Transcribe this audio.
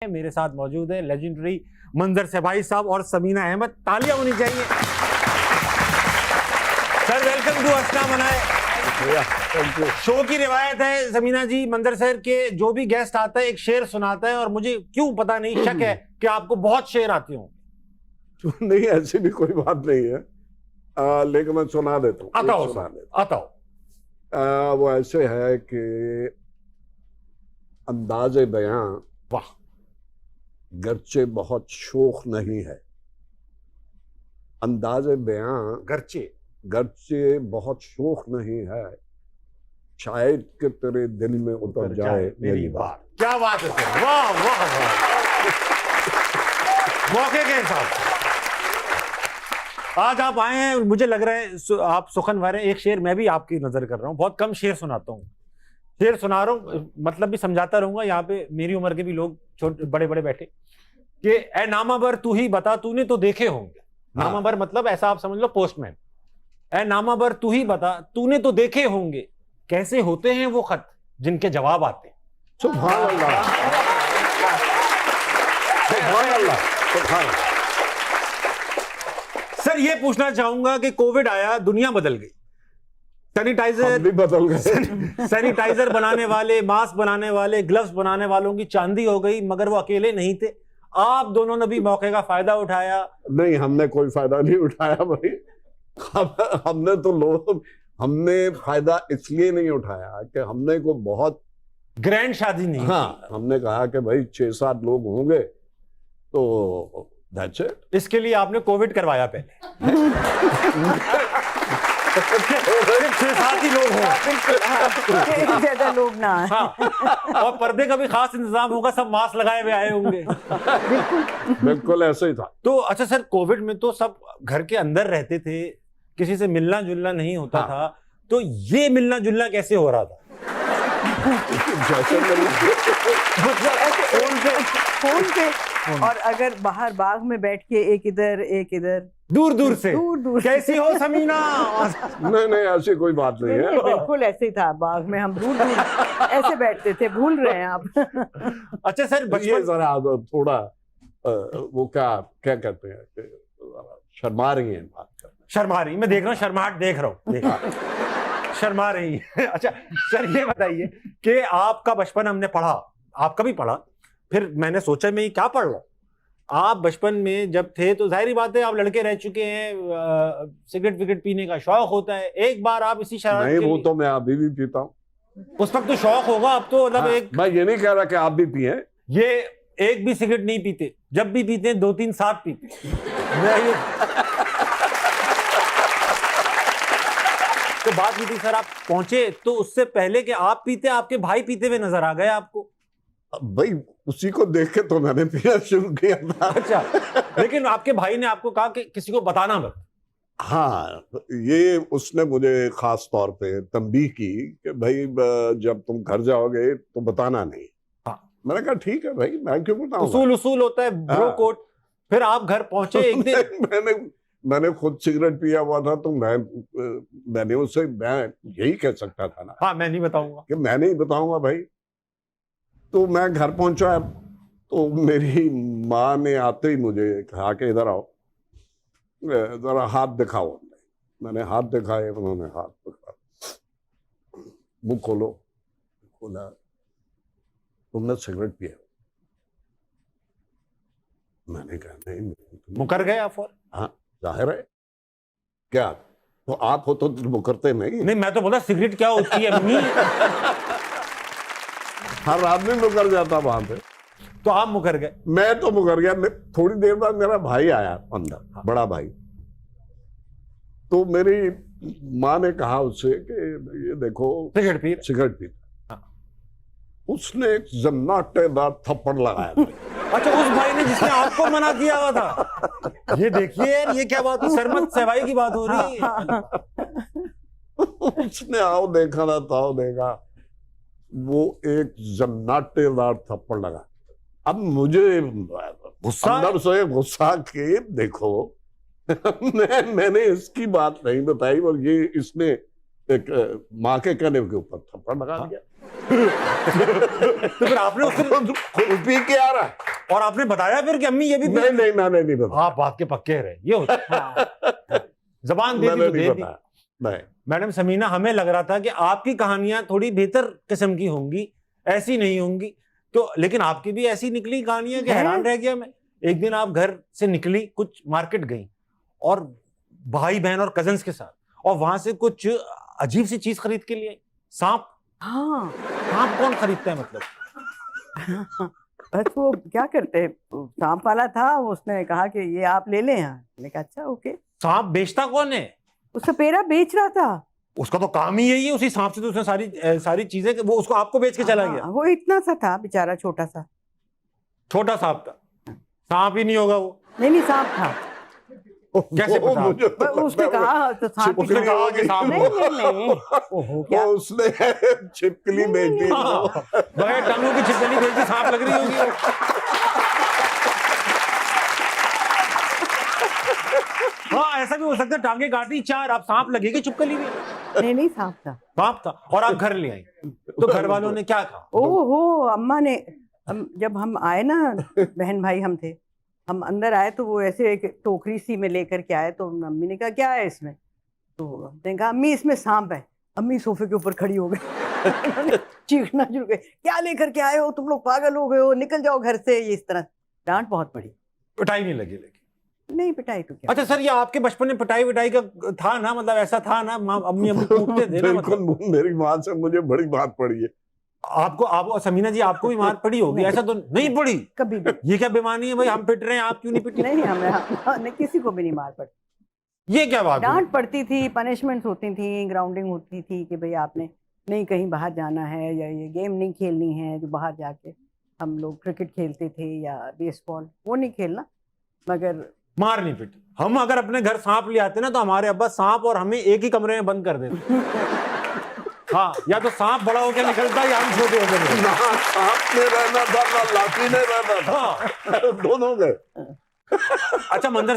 मेरे साथ मौजूद है लेजेंडरी मंजर सबाही साहब और समीना अहमद। तालियां होनी चाहिए। सर वेलकम टू हंसना मनाए। शो की रिवायत है समीना जी, मंजर सर के जो भी गेस्ट आता है एक शेर सुनाता है और मुझे क्यों पता नहीं शक है कि आपको बहुत शेर आते हो। नहीं, ऐसी भी कोई बात नहीं है, लेकिन मैं सुना देता हूँ। आता वो ऐसे है कि अंदाज़े बयां वाह गरचे बहुत शोख नहीं है, अंदाज़े बयां गरचे बहुत शोख नहीं है, शायद कि तेरे दिल में उतर जाए मेरी बात। क्या बात है सर, वाह वाह वाह। मौके के हिसाब आज आप आए हैं, मुझे लग रहा है आप सुखन वाले। एक शेर मैं भी आपकी नजर कर रहा हूँ, बहुत कम शेर सुनाता हूँ, शेर सुना रहा हूँ, मतलब भी समझाता रहूंगा। यहाँ पे मेरी उम्र के भी लोग छोटे बड़े बड़े बैठे कि ए नामाबर तू ही बता तूने तो देखे होंगे। नामाबर मतलब ऐसा आप समझ लो पोस्टमैन। ए नामाबर तू ही बता तूने तो देखे होंगे, कैसे होते हैं वो खत जिनके जवाब आते हैं। सुभान अल्लाह, सुभान अल्लाह, सुभान अल्लाह। सर ये पूछना चाहूंगा कि कोविड आया, दुनिया बदल गई, सैनिटाइजर भी बदल गए। सैनिटाइजर बनाने वाले, मास्क बनाने वाले, ग्लव्स बनाने वालों की चांदी हो गई, मगर वो अकेले नहीं थे। आप दोनों ने भी मौके का फायदा उठाया। नहीं, हमने कोई फायदा नहीं उठाया भाई। हमने तो हमने फायदा इसलिए नहीं उठाया कि हमने को बहुत ग्रैंड शादी नहीं। हाँ, हमने कहा कि भाई 6-7 लोग होंगे तो that's it। इसके लिए आपने कोविड करवाया पहले। 6-7 ही लोग हों, ज्यादा लोग ना। हाँ, और पर्दे का भी खास इंतजाम होगा, सब मास्क लगाए हुए आए होंगे। बिल्कुल ऐसे ही था। तो अच्छा सर, कोविड में तो सब घर के अंदर रहते थे, किसी से मिलना जुलना नहीं होता था, तो ये मिलना जुलना कैसे हो रहा था? जैसे फोन पे और अगर बाहर बाग में बैठ के एक इधर दूर दूर से कैसी हो समीना? नहीं, ऐसी कोई बात नहीं है। बिल्कुल ऐसे ही था, बाग में हम दूर ऐसे बैठते थे। भूल रहे हैं आप। अच्छा सर, ये जरा थोड़ा वो क्या कहते हैं, शर्मा रही हैं बात करने। शर्मा रही, मैं देख रहा हूँ, शर्माहट देख रहा हूँ, शर्मा रही। अच्छा सर ये बताइए कि आपका बचपन हमने पढ़ा, आपका भी पढ़ा, फिर मैंने सोचा मैं क्या पढ़ रहा हूँ। आप बचपन में जब थे तो जाहिर बात है आप लड़के रह चुके हैं, सिगरेट विगरेट पीने का शौक होता है। एक बार आप इसी शरारत नहीं, वो तो मैं अभी भी पीता हूँ। उस वक्त तो शौक होगा, अब तो मतलब एक मैं ये नहीं कह रहा कि आप भी पिए। ये एक भी सिगरेट नहीं पीते, जब भी पीते 2-3 साथ पीते। तो बात ये थी सर, आप पहुंचे तो उससे पहले कि आप पीते, आपके भाई पीते हुए नजर आ गए आपको। भाई उसी को देख के तो मैंने पीना शुरू किया था। अच्छा, लेकिन आपके भाई ने आपको कहा कि किसी को बताना मत। हाँ, ये उसने मुझे खास तौर पे तंबीह की कि भाई जब तुम घर जाओगे तो बताना नहीं। हाँ। मैंने कहा ठीक है भाई, मैं क्यों बताऊंगा। उसूल होता है ब्रो कोड। फिर आप घर पहुंचे एक दिन। मैंने खुद सिगरेट पिया हुआ था, तो मैंने उससे मैं यही कह सकता था ना। हाँ, मैं नहीं बताऊंगा कि मैं नहीं बताऊंगा भाई। तो मैं घर पहुंचा तो मेरी माँ ने आते ही मुझे कहा कि इधर आओ, जरा हाथ दिखाओ। मैंने हाथ दिखाए, उन्होंने हाथ दिखाया, मुंह खोलो। खोला, तुमने सिगरेट पिया? मैंने कहा नहीं। मुकर गए आप? और हाँ, जाहिर है। क्या तो आप हो तो मुकरते नहीं? नहीं, मैं तो बोला सिगरेट क्या होती है अम्मी। हर आदमी मुकर जाता वहां पे। तो आप मुकर गए? मैं तो मुकर गया। थोड़ी देर बाद मेरा भाई आया अंदर। हाँ। बड़ा भाई। तो मेरी माँ ने कहा उससे कि ये देखो सिगरेट पीता। हाँ। उसने एक जन्नाटेदार थप्पड़ लगाया। अच्छा, उस भाई ने जिसने आपको मना किया हुआ था? ये देखिए यार, ये क्या बात है, सरमत सहवाई की बात हो रही है। उसने आओ देखा ना ताओ देखा, वो एक जन्नाटेदार थप्पड़ लगा। अब मुझे अंदर से गुस्सा के देखो मैंने इसकी बात नहीं बताई और ये इसने एक माँ के कहने के ऊपर थप्पड़ लगा दिया। तो फिर आपने उसको खुद पी के आ रहा है। और आपने बताया फिर कि अम्मी ये भी नहीं नहीं मैंने नहीं बताया। आप बात के पक्के रहे, ये होता है। जबान दे दी मैंने तो नहीं दे दी। बताया। नहीं मैडम समीना, हमें लग रहा था कि आपकी कहानियां थोड़ी बेहतर किस्म की होंगी, ऐसी नहीं होंगी तो, लेकिन आपकी भी ऐसी निकली कहानियां कि है? हैरान रह गया मैं। एक दिन आप घर से निकली, कुछ मार्केट गई और भाई बहन और कजन्स के साथ, और वहां से कुछ अजीब सी चीज खरीद के लिए आई। सांप। हाँ सांप कौन खरीदता है मतलब? बस वो क्या करते हैं, सांप वाला था, उसने कहा कि ये आप ले लें। यहाँ मैंने कहा अच्छा ओके। सांप बेचता कौन है? वो सपेरा बेच रहा था। उसका तो काम ही यही है, उसी सांप से तो उसने सारी चीजें, वो उसको आपको बेच के चला गया। हाँ, वो इतना सा था बेचारा, छोटा सा। छोटा सांप था, सांप ही नहीं होगा वो। नहीं सांप था। कैसे वो पता? मुझे तो उसने लगता है कहा तो सांप उसने कहा कि सांप नहीं होगा। नहीं नहीं ओहो क्या वो उसने छिपकली बेच दी। हाँ, बगैर टांगों की छिपकली बेच दी, सांप लग रही होगी वो। हाँ, ऐसा भी हो सकता है, टांगे काटी 4, अब सांप लगेगी चुपकली में। नहीं सांप था। सांप था और आप घर ले आई, तो घर वालों ने क्या कहा? ओहो अम्मा ने जब हम आए ना, बहन भाई हम थे, हम अंदर आए तो वो ऐसे एक टोकरी सी में लेकर के आए, तो मम्मी ने कहा क्या है इसमें, तो हमने कहा अम्मी इसमें सांप है। अम्मी सोफे के ऊपर खड़ी हो गई, चीखना शुरू कर, क्या लेकर के आए हो तुम लोग, पागल हो गए हो, निकल जाओ घर से। ये इस तरह डांट बहुत पड़ी। पिटाई नहीं लगी लेकिन? नहीं पिटाई तो क्या। अच्छा सर, ये आपके बचपन में पिटाई विटाई का था ना, मतलब ऐसा था ना, अम्मी कूटते थे ना बिल्कुल, मतलब? मेरी माँ से मुझे बड़ी बात पड़ी है। आपको, आप समीना जी, आपको भी मार पड़ी होगी? ऐसा तो नहीं पड़ी? कभी भी ये क्या बेईमानी है भाई, हम पिट रहे हैं, आप क्यों नहीं पिटी? नहीं, हमें किसी को भी नहीं मार पड़ती। ये क्या बात है? डांट पड़ती थी, पनिशमेंट्स होती थी, ग्राउंडिंग होती थी कि भाई आपने नहीं कहीं बाहर जाना है, या ये गेम नहीं खेलनी है जो बाहर जाके हम लोग क्रिकेट खेलते थे या बेसबॉल, वो नहीं खेलना। मगर मार नहीं पिटी। हम अगर अपने घर सांप ले आते ना, तो हमारे अब्बा सांप और हमें एक ही कमरे में बंद कर देते। हाँ, या तो सांप बड़ा होकर निकलता या हम छोटे होकर निकलते। ना सांप में रहना था ना लाठी में रहना था, हाँ। दोनों गए। अच्छा मंदिर से